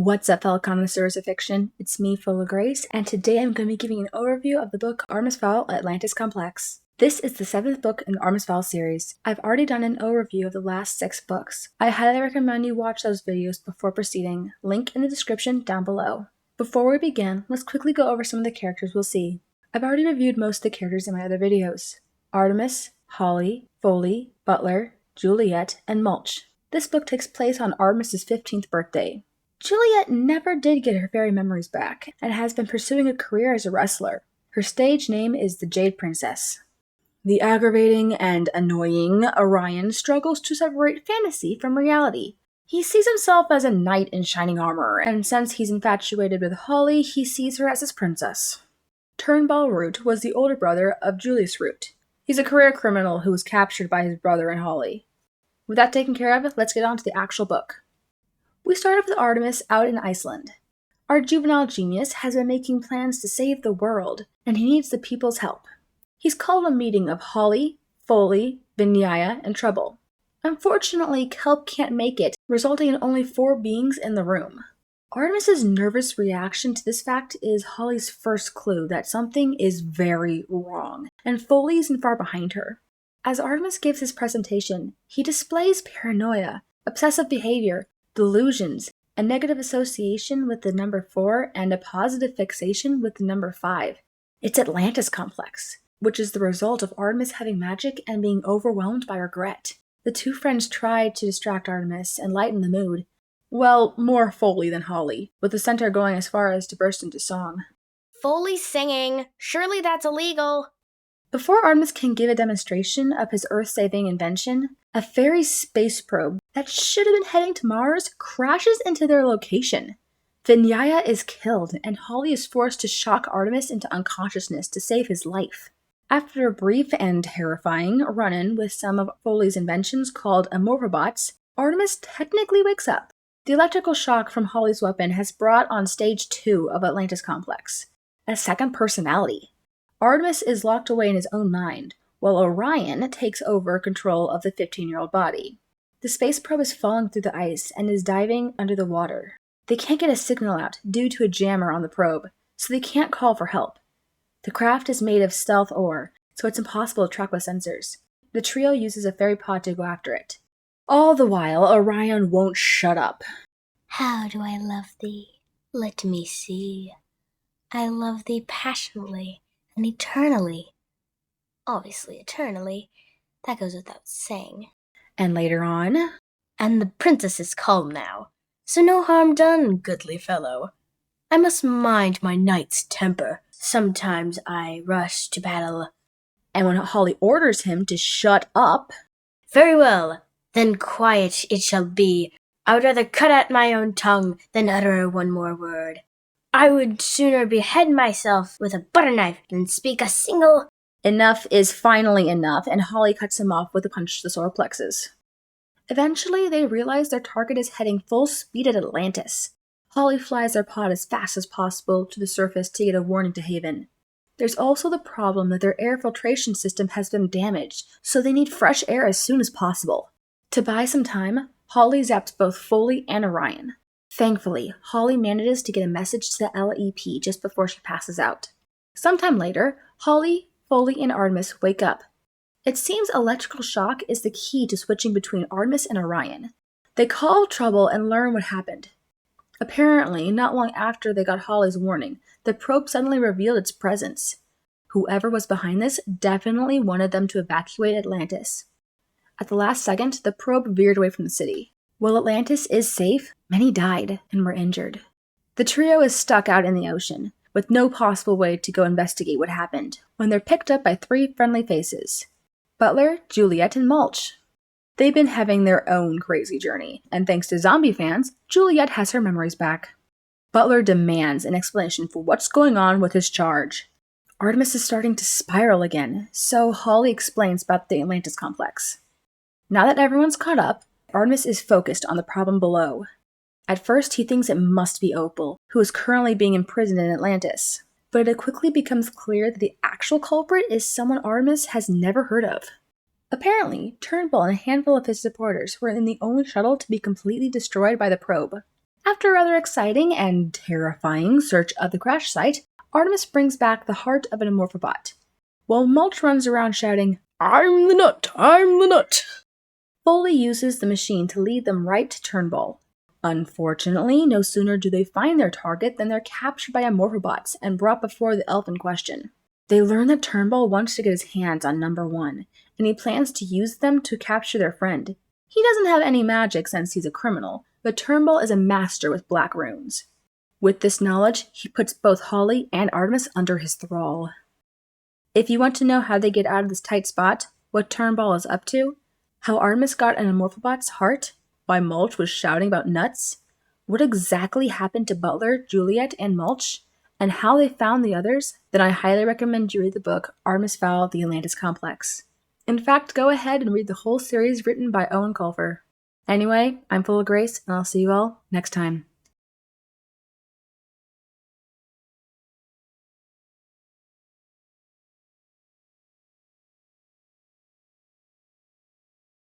What's up, fellow connoisseurs of fiction? It's me, Full0Grace, and today I'm going to be giving an overview of the book Artemis, Fowl, Atlantis Complex. This is the 7th book in the Artemis, Fowl series. I've already done an overview of the last 6 books. I highly recommend you watch those videos before proceeding. Link in the description down below. Before we begin, let's quickly go over some of the characters we'll see. I've already reviewed most of the characters in my other videos. Artemis, Holly, Foley, Butler, Juliet, and Mulch. This book takes place on Artemis' 15th birthday. Juliet never did get her fairy memories back, and has been pursuing a career as a wrestler. Her stage name is the Jade Princess. The aggravating and annoying Orion struggles to separate fantasy from reality. He sees himself as a knight in shining armor, and since he's infatuated with Holly, he sees her as his princess. Turnbull Root was the older brother of Julius Root. He's a career criminal who was captured by his brother and Holly. With that taken care of, let's get on to the actual book. We start off with Artemis out in Iceland. Our juvenile genius has been making plans to save the world, and he needs the people's help. He's called a meeting of Holly, Foley, Vinyaya, and Trouble. Unfortunately, Kelp can't make it, resulting in only 4 beings in the room. Artemis's nervous reaction to this fact is Holly's first clue that something is very wrong, and Foley isn't far behind her. As Artemis gives his presentation, he displays paranoia, obsessive behavior, delusions, a negative association with the number 4, and a positive fixation with the number 5. It's Atlantis complex, which is the result of Artemis having magic and being overwhelmed by regret. The 2 friends tried to distract Artemis and lighten the mood. Well, more Foley than Holly, with the center going as far as to burst into song. Foley's singing. Surely that's illegal. Before Artemis can give a demonstration of his Earth-saving invention, a fairy space probe that should have been heading to Mars crashes into their location. Vinyaya is killed, and Holly is forced to shock Artemis into unconsciousness to save his life. After a brief and terrifying run-in with some of Foley's inventions called Amorphobots, Artemis technically wakes up. The electrical shock from Holly's weapon has brought on stage 2 of Atlantis Complex, a second personality. Artemis is locked away in his own mind, while Orion takes over control of the 15-year-old body. The space probe is falling through the ice and is diving under the water. They can't get a signal out due to a jammer on the probe, so they can't call for help. The craft is made of stealth ore, so it's impossible to track with sensors. The trio uses a fairy pod to go after it. All the while, Orion won't shut up. How do I love thee? Let me see. I love thee passionately and eternally. Obviously eternally. That goes without saying. And later on, and the princess is calm now, so no harm done, goodly fellow. I must mind my knight's temper. Sometimes I rush to battle. And when Holly orders him to shut up, very well, then quiet it shall be. I would rather cut out my own tongue than utter one more word. I would sooner behead myself with a butter knife than speak a single... Enough is finally enough, and Holly cuts him off with a punch to the solar plexus. Eventually, they realize their target is heading full speed at Atlantis. Holly flies their pod as fast as possible to the surface to get a warning to Haven. There's also the problem that their air filtration system has been damaged, so they need fresh air as soon as possible. To buy some time, Holly zaps both Foley and Orion. Thankfully, Holly manages to get a message to the LEP just before she passes out. Sometime later, Holly, Foley, and Artemis wake up. It seems electrical shock is the key to switching between Artemis and Orion. They call Trouble and learn what happened. Apparently, not long after they got Holly's warning, the probe suddenly revealed its presence. Whoever was behind this definitely wanted them to evacuate Atlantis. At the last second, the probe veered away from the city. While Atlantis is safe, many died and were injured. The trio is stuck out in the ocean, with no possible way to go investigate what happened, when they're picked up by 3 friendly faces: Butler, Juliet, and Mulch. They've been having their own crazy journey, and thanks to zombie fans, Juliet has her memories back. Butler demands an explanation for what's going on with his charge. Artemis is starting to spiral again, so Holly explains about the Atlantis complex. Now that everyone's caught up, Artemis is focused on the problem below. At first, he thinks it must be Opal, who is currently being imprisoned in Atlantis. But it quickly becomes clear that the actual culprit is someone Artemis has never heard of. Apparently, Turnbull and a handful of his supporters were in the only shuttle to be completely destroyed by the probe. After a rather exciting and terrifying search of the crash site, Artemis brings back the heart of an Amorphobot, while Mulch runs around shouting, "I'm the nut! I'm the nut!" Foley uses the machine to lead them right to Turnbull. Unfortunately, no sooner do they find their target than they're captured by Amorphobots and brought before the elf in question. They learn that Turnbull wants to get his hands on number 1, and he plans to use them to capture their friend. He doesn't have any magic since he's a criminal, but Turnbull is a master with black runes. With this knowledge, he puts both Holly and Artemis under his thrall. If you want to know how they get out of this tight spot, what Turnbull is up to, how Artemis got an Amorphobot's heart, why Mulch was shouting about nuts, what exactly happened to Butler, Juliet, and Mulch, and how they found the others, then I highly recommend you read the book Artemis Fowl, The Atlantis Complex. In fact, go ahead and read the whole series written by Owen Colfer. Anyway, I'm Full0Grace, and I'll see you all next time.